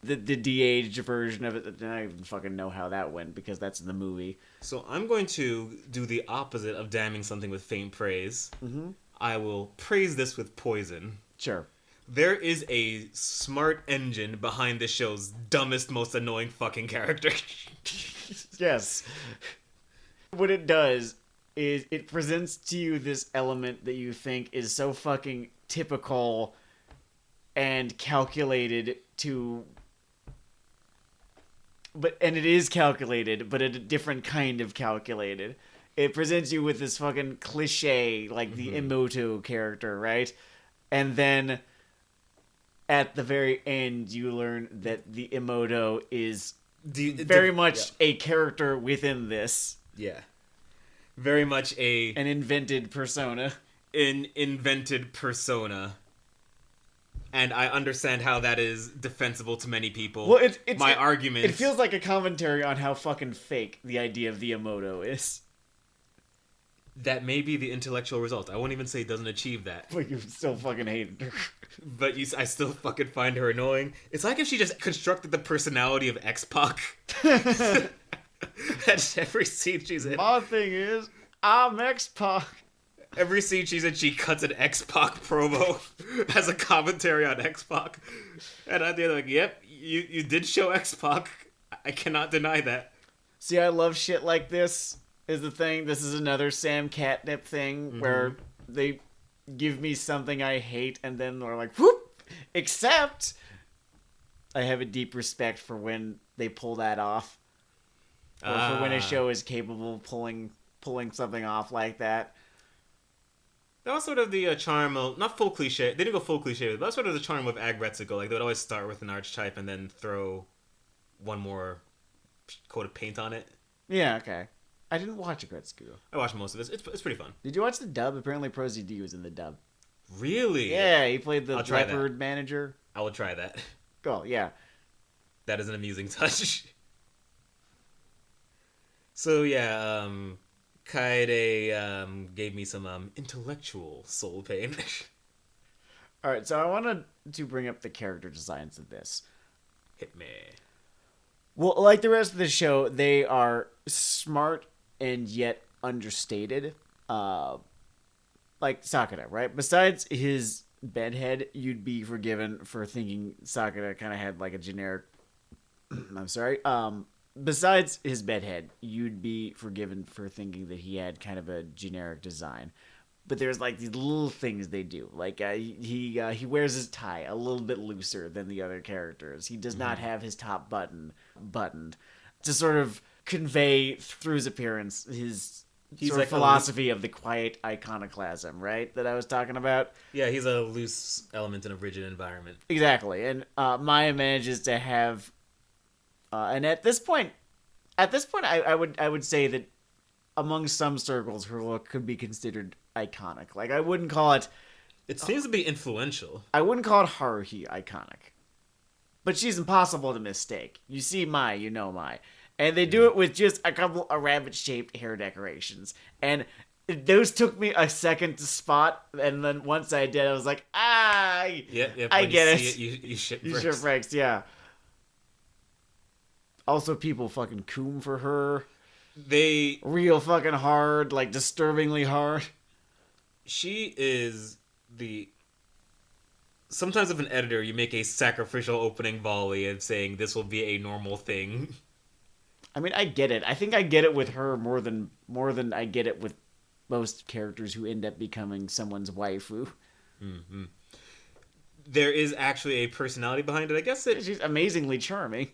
A: The de-aged version of it. I don't even fucking know how that went because that's in the movie.
B: So I'm going to do the opposite of damning something with faint praise.
A: Mm-hmm.
B: I will praise this with poison.
A: Sure.
B: There is a smart engine behind the show's dumbest, most annoying fucking character.
A: Yes. What it does is it presents to you this element that you think is so fucking typical and calculated to, and it is calculated, but a different kind of calculated. It presents you with this fucking cliche, like the Emoto character, right? And then at the very end, you learn that the Emoto is very much a character within this.
B: Yeah. Very much
A: an invented persona.
B: An invented persona. And I understand how that is defensible to many people.
A: Well,
B: my argument.
A: It feels like a commentary on how fucking fake the idea of the Emoto is.
B: That may be the intellectual result. I won't even say it doesn't achieve that.
A: But you still fucking hated her.
B: But I still fucking find her annoying. It's like if she just constructed the personality of X-Pac. That's every scene she's in.
A: My thing is, I'm X-Pac.
B: Every scene she's in, she cuts an X-Pac promo as a commentary on X-Pac. And at the end, like, yep, you did show X-Pac. I cannot deny that.
A: See, I love shit like this, is the thing. This is another Sam Catnip thing where they give me something I hate and then they're like, whoop! Except I have a deep respect for when they pull that off. Or for when a show is capable of pulling something off like that.
B: That was sort of the charm of, not full cliche, they didn't go full cliche, but that was sort of the charm of Agretsuko. Like, they would always start with an archetype and then throw one more coat of paint on it.
A: Yeah, okay. I didn't watch Agretsuko.
B: I watched most of it. It's pretty fun.
A: Did you watch the dub? Apparently Prosy D was in the dub.
B: Really?
A: Yeah, he played the leopard manager.
B: I will try that.
A: Oh, yeah.
B: That is an amusing touch. So, yeah, Kaede gave me some intellectual soul pain.
A: Alright, so I wanted to bring up the character designs of this.
B: Hit me.
A: Well, like the rest of the show, they are smart and yet understated. Like Sakura, right? Besides his bedhead, you'd be forgiven for thinking Sakura kind of had like a generic... I'm sorry. Besides his bedhead, you'd be forgiven for thinking that he had kind of a generic design. But there's like these little things they do. Like he wears his tie a little bit looser than the other characters. He does not have his top buttoned to sort of convey through his appearance his sort of philosophy of the quiet iconoclasm, right? That I was talking about.
B: Yeah, he's a loose element in a rigid environment.
A: Exactly, and Maya manages to have. And at this point, I would say that among some circles, her look could be considered iconic. Like, I wouldn't call it...
B: It seems to be influential.
A: I wouldn't call it Haruhi iconic. But she's impossible to mistake. You see Mai, you know Mai. And they do it with just a couple of rabbit-shaped hair decorations. And those took me a second to spot, and then once I did, I was like,
B: Yep,
A: I get it.
B: You shit
A: You
B: bricks.
A: shit bricks, yeah. Also, people fucking coom for her.
B: They...
A: Real fucking hard, like disturbingly hard.
B: She is the... Sometimes with an editor, you make a sacrificial opening volley and saying this will be a normal thing.
A: I mean, I get it. I think I get it with her more than I get it with most characters who end up becoming someone's waifu.
B: Mm-hmm. There is actually a personality behind it. I guess
A: she's amazingly charming.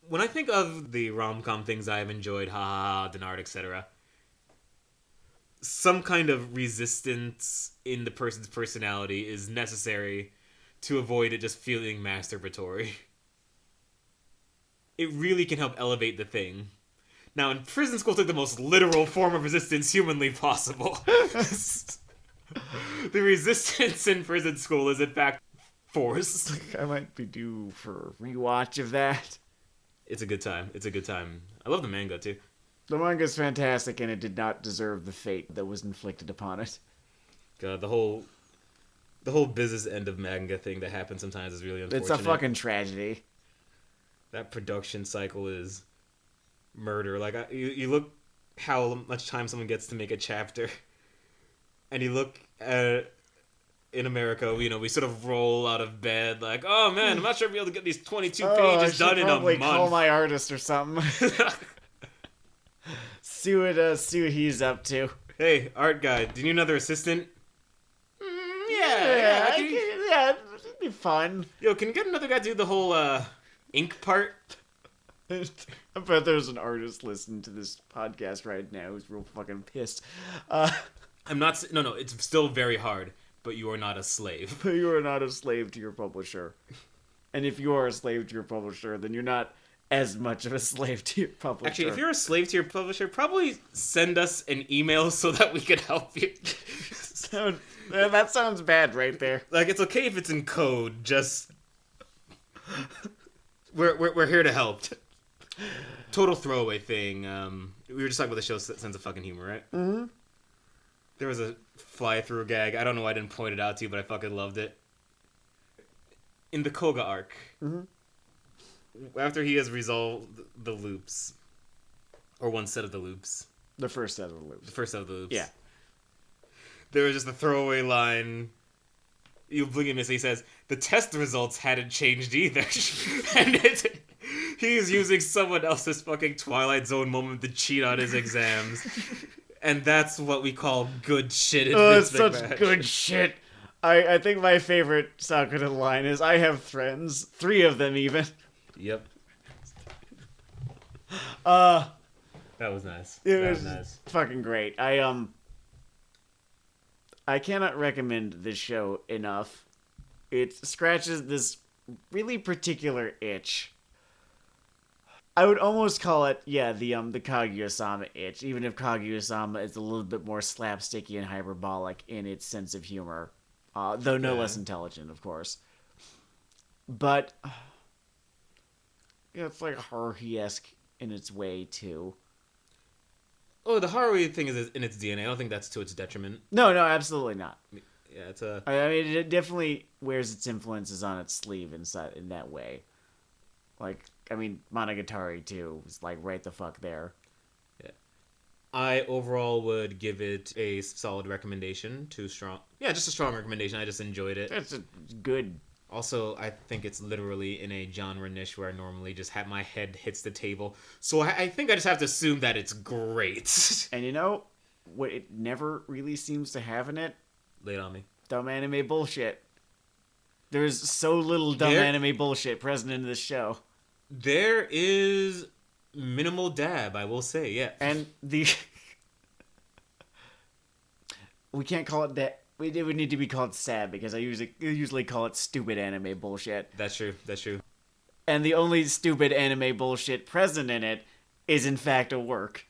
B: When I think of the rom-com things I have enjoyed, Ha Ha Ha, Denard, etc., some kind of resistance in the person's personality is necessary to avoid it just feeling masturbatory. It really can help elevate the thing. Now, in prison school, took the most literal form of resistance humanly possible. The resistance in prison school is, in fact, force.
A: I might be due for a rewatch of that.
B: It's a good time. I love the manga, too.
A: The manga's fantastic, and it did not deserve the fate that was inflicted upon it.
B: God, the whole business end of manga thing that happens sometimes is really unfortunate.
A: It's a fucking tragedy.
B: That production cycle is murder. Like, you look how much time someone gets to make a chapter, and you look at in America, we sort of roll out of bed like, oh man, I'm not sure I'll be able to get these 22
A: I
B: pages
A: should
B: done in a
A: probably
B: month.
A: call my artist or something. see what he's up to.
B: Hey, art guy, do you need another assistant?
A: Yeah, it'd be fun.
B: Yo, can you get another guy to do the whole ink part?
A: I bet there's an artist listening to this podcast right now who's real fucking pissed.
B: I'm not. No, it's still very hard, but you are not a slave.
A: But you are not a slave to your publisher. And if you are a slave to your publisher, then you're not as much of a slave to your publisher.
B: Actually, if you're a slave to your publisher, probably send us an email so that we can help you.
A: That sounds bad right there.
B: Like, it's okay if it's in code, just... We're here to help. Total throwaway thing. We were just talking about the show's sense of fucking humor, right?
A: Mm-hmm.
B: There was a fly-through gag. I don't know why I didn't point it out to you, but I fucking loved it. In the Koga arc, after he has resolved the loops, or one set of the loops.
A: The first set of the loops.
B: The first set of the loops.
A: Yeah.
B: There was just a throwaway line. You blink and miss. He says, the test results hadn't changed either. And he's using someone else's fucking Twilight Zone moment to cheat on his exams. And that's what we call good shit in
A: it's
B: Vince
A: such
B: McMahon.
A: good shit. I think my favorite Sakura line is, I have friends. 3 of them, even.
B: Yep.
A: That
B: was nice.
A: It
B: That
A: was
B: was nice.
A: fucking great. I cannot recommend this show enough. It scratches this really particular itch. I would almost call it, the Kaguya-sama itch, even if Kaguya-sama is a little bit more slapsticky and hyperbolic in its sense of humor. Though no less intelligent, of course. But it's like Haruhi-esque in its way, too.
B: Oh, the Haruhi thing is in its DNA. I don't think that's to its detriment.
A: No, absolutely not.
B: Yeah, it's a...
A: I mean, it definitely wears its influences on its sleeve in that way. Like, I mean, Monogatari, too, was, like, right the fuck there.
B: Yeah. I overall would give it a solid recommendation. Just a strong recommendation. I just enjoyed it.
A: It's a good...
B: Also, I think it's literally in a genre niche where I normally just have my head hits the table. So I think I just have to assume that it's great.
A: And you know, what it never really seems to have in it?
B: Lay it on me.
A: Dumb anime bullshit. There's so little dumb anime bullshit present in this show.
B: There is minimal dab, I will say, yeah.
A: And we can't call it that. It would need to be called sad because I usually call it stupid anime bullshit.
B: That's true.
A: And the only stupid anime bullshit present in it is in fact a work.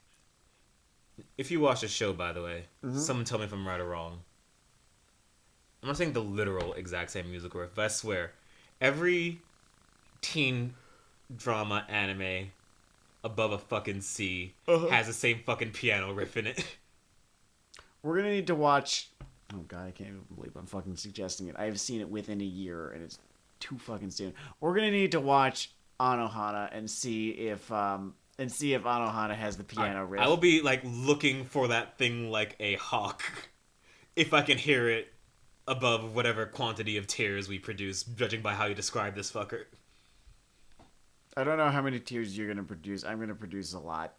B: If you watch the show, by the way, someone tell me if I'm right or wrong. I'm not saying the literal exact same music work, but I swear, every teen drama anime above a fucking C has the same fucking piano riff in it.
A: We're gonna need to watch... Oh god, I can't even believe I'm fucking suggesting it. I have seen it within a year, and it's too fucking soon. We're gonna need to watch Anohana and see if Anohana has the piano riff.
B: I will be like looking for that thing like a hawk, if I can hear it above whatever quantity of tears we produce, judging by how you describe this fucker.
A: I don't know how many tears you're gonna produce. I'm gonna produce a lot.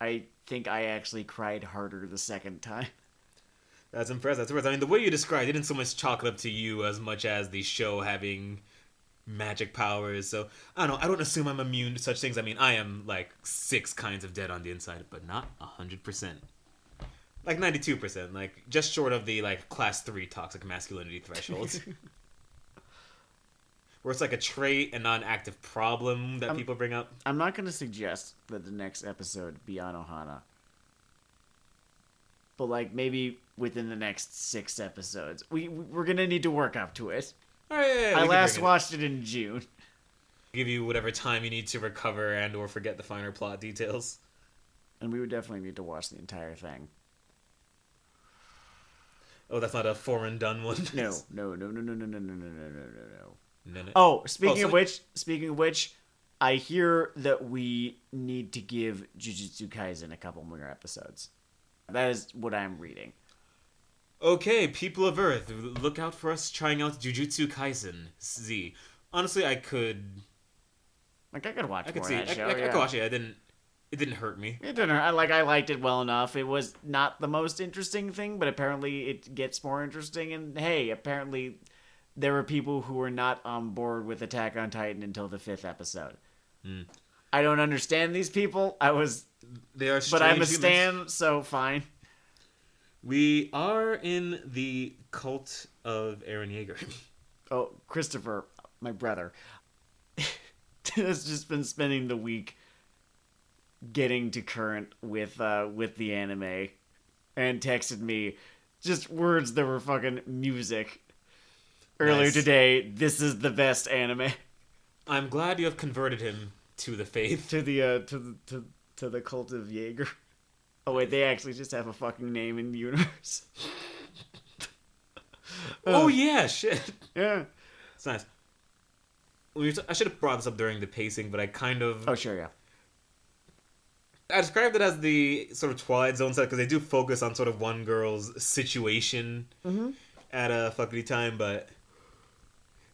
A: I think I actually cried harder the second time.
B: That's impressive. I mean, the way you described it didn't so much chalk it up to you as much as the show having magic powers. So, I don't know. I don't assume I'm immune to such things. I mean, I am like 6 kinds of dead on the inside, but not 100%. Like 92%. Like, just short of the, like, class 3 toxic masculinity threshold. Where it's like a trait and not an active problem that people bring up.
A: I'm not going to suggest that the next episode be Anohana. But, like, maybe within the next 6 episodes. We're going to need to work up to it.
B: All right,
A: I last watched it in June.
B: Give you whatever time you need to recover and or forget the finer plot details.
A: And we would definitely need to watch the entire thing.
B: Oh, that's not a foreign done one?
A: No.
B: No.
A: Oh, speaking of which, I hear that we need to give Jujutsu Kaisen a couple more episodes. That is what I'm reading.
B: Okay, people of Earth, look out for us trying out Jujutsu Kaisen Z. Honestly,
A: Like, I could watch
B: I could
A: more of
B: see,
A: that show,
B: I
A: yeah.
B: could watch it. It didn't hurt me.
A: It didn't hurt. I liked it well enough. It was not the most interesting thing, but apparently it gets more interesting. And hey, apparently there were people who were not on board with Attack on Titan until the 5th episode. I don't understand these people.
B: They are
A: but I'm a
B: strange
A: stan,
B: humans.
A: so fine.
B: We are in the cult of Eren Yeager.
A: Oh, Christopher, my brother, has just been spending the week getting to current with the anime, and texted me just words that were fucking music earlier
B: Nice.
A: today. This is the best anime.
B: I'm glad you have converted him to the faith.
A: To the to the cult of Jaeger. Oh wait, they actually just have a fucking name in the universe.
B: Oh yeah, shit.
A: Yeah.
B: It's nice. I should have brought this up during the pacing, but I kind of
A: Oh sure, yeah.
B: I described it as the sort of Twilight Zone set because they do focus on sort of one girl's situation at a fuckity time, but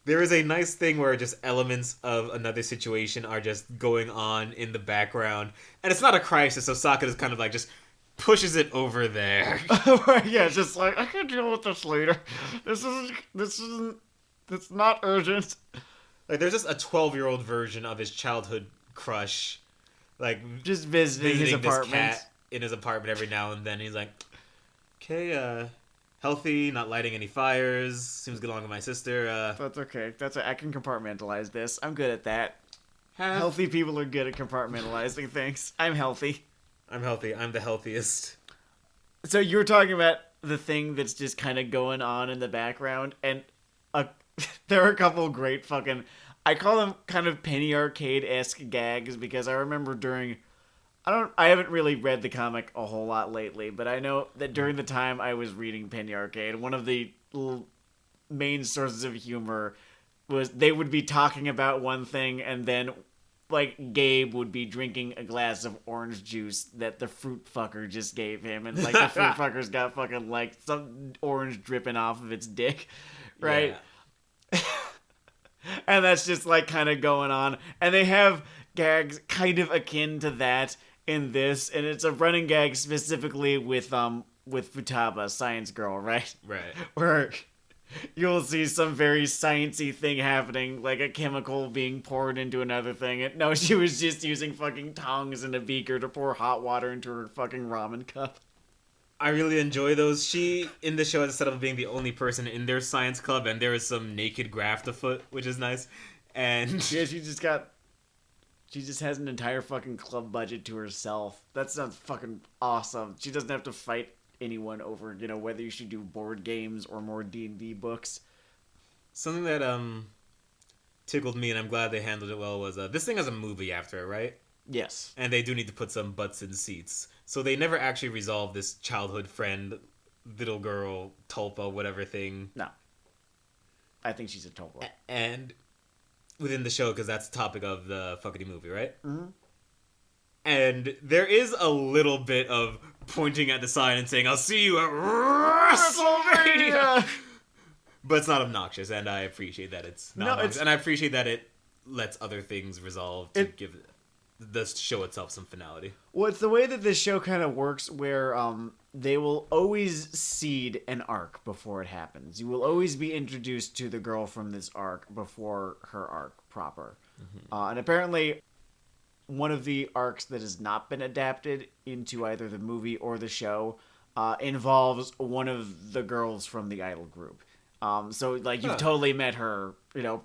B: there is a nice thing where just elements of another situation are just going on in the background, and it's not a crisis, so Sokka is kind of like just pushes it over there.
A: Yeah, just like I can deal with this later. It's not urgent.
B: Like there's just a 12-year-old version of his childhood crush, like
A: Just visiting his
B: this
A: apartment.
B: cat in his apartment every now and then. He's like, okay, healthy, not lighting any fires, seems to get along with my sister.
A: That's okay. I can compartmentalize this. I'm good at that.
B: Have...
A: Healthy people are good at compartmentalizing things. I'm healthy.
B: I'm healthy. I'm the healthiest.
A: So you were talking about the thing that's just kind of going on in the background, and there are a couple great fucking... I call them kind of Penny Arcade-esque gags because I remember I haven't really read the comic a whole lot lately, but I know that during the time I was reading Penny Arcade, one of the main sources of humor was they would be talking about one thing and then like Gabe would be drinking a glass of orange juice that the fruit fucker just gave him, and like the fruit fucker's got fucking like some orange dripping off of its dick, right?
B: Yeah.
A: And that's just like kind of going on, and they have gags kind of akin to that in this, and it's a running gag specifically with Futaba, Science Girl, right?
B: Right.
A: Where you'll see some very sciencey thing happening, like a chemical being poured into another thing. And no, she was just using fucking tongs and a beaker to pour hot water into her fucking ramen cup.
B: I really enjoy those. She, in the show, has a setup of being the only person in their science club, and there is some naked graft afoot, which is nice. And
A: Yeah, she just has an entire fucking club budget to herself. That sounds fucking awesome. She doesn't have to fight anyone over, whether you should do board games or more D&D books.
B: something that tickled me, and I'm glad they handled it well, was this thing has a movie after it, right?
A: Yes.
B: And they do need to put some butts in seats. So they never actually resolve this childhood friend, little girl, tulpa, whatever thing.
A: No. I think she's a total.
B: And within the show, because that's the topic of the fuckity movie, right?
A: Mm-hmm.
B: And there is a little bit of pointing at the sign and saying, I'll see you at WrestleMania! But it's not obnoxious, and I appreciate that it's not obnoxious. And I appreciate that it lets other things resolve to give the show itself some finality.
A: Well, it's the way that this show kind of works where they will always seed an arc before it happens. You will always be introduced to the girl from this arc before her arc proper. Mm-hmm. And apparently, one of the arcs that has not been adapted into either the movie or the show involves one of the girls from the idol group. So, like, you've totally met her,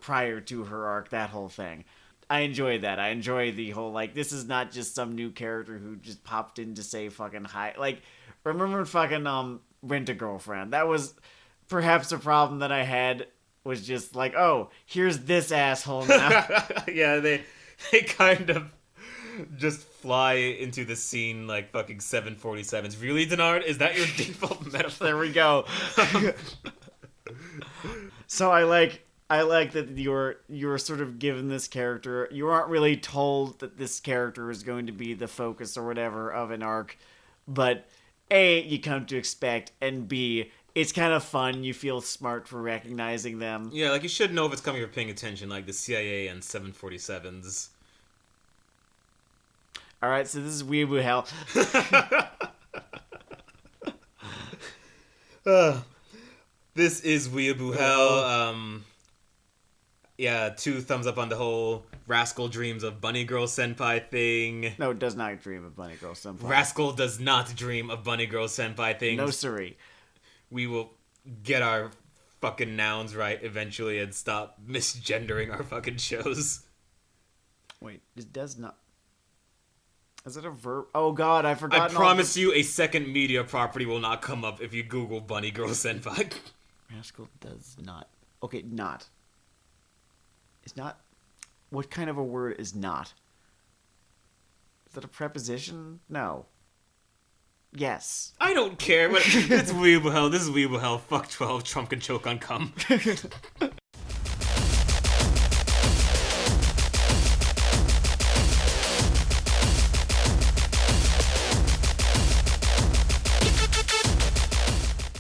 A: prior to her arc, that whole thing. I enjoy that. I enjoy the whole, like, this is not just some new character who just popped in to say fucking hi. Like, remember fucking Rent-A-Girlfriend? That was perhaps a problem that I had, was just like, oh, here's this asshole now.
B: Yeah, they kind of just fly into the scene like fucking 747s. Really, Denard? Is that your default metaphor?
A: There we go. So I like that you're sort of given this character. You aren't really told that this character is going to be the focus or whatever of an arc, but A, you come to expect, and B, it's kind of fun. You feel smart for recognizing them.
B: Yeah, like you should know if it's coming from paying attention, like the CIA and 747s.
A: All right, so this is Weeaboo Hell.
B: This is Weeaboo Hell. Yeah, 2 thumbs up on the whole Rascal dreams of Bunny Girl Senpai thing.
A: No, it does not dream of Bunny Girl Senpai.
B: Rascal does not dream of Bunny Girl Senpai things.
A: No siree.
B: We will get our fucking nouns right eventually and stop misgendering our fucking shows.
A: Wait, it does not... Is it a verb? Oh god, I forgot.
B: I promise you a second media property will not come up if you Google Bunny Girl Senpai.
A: Rascal does not. Okay, not. It's not... What kind of a word is not? Is that a preposition? No. Yes.
B: I don't care, but it's Weeaboo Hell. This is Weeaboo Hell. Fuck 12. Trump can choke on cum.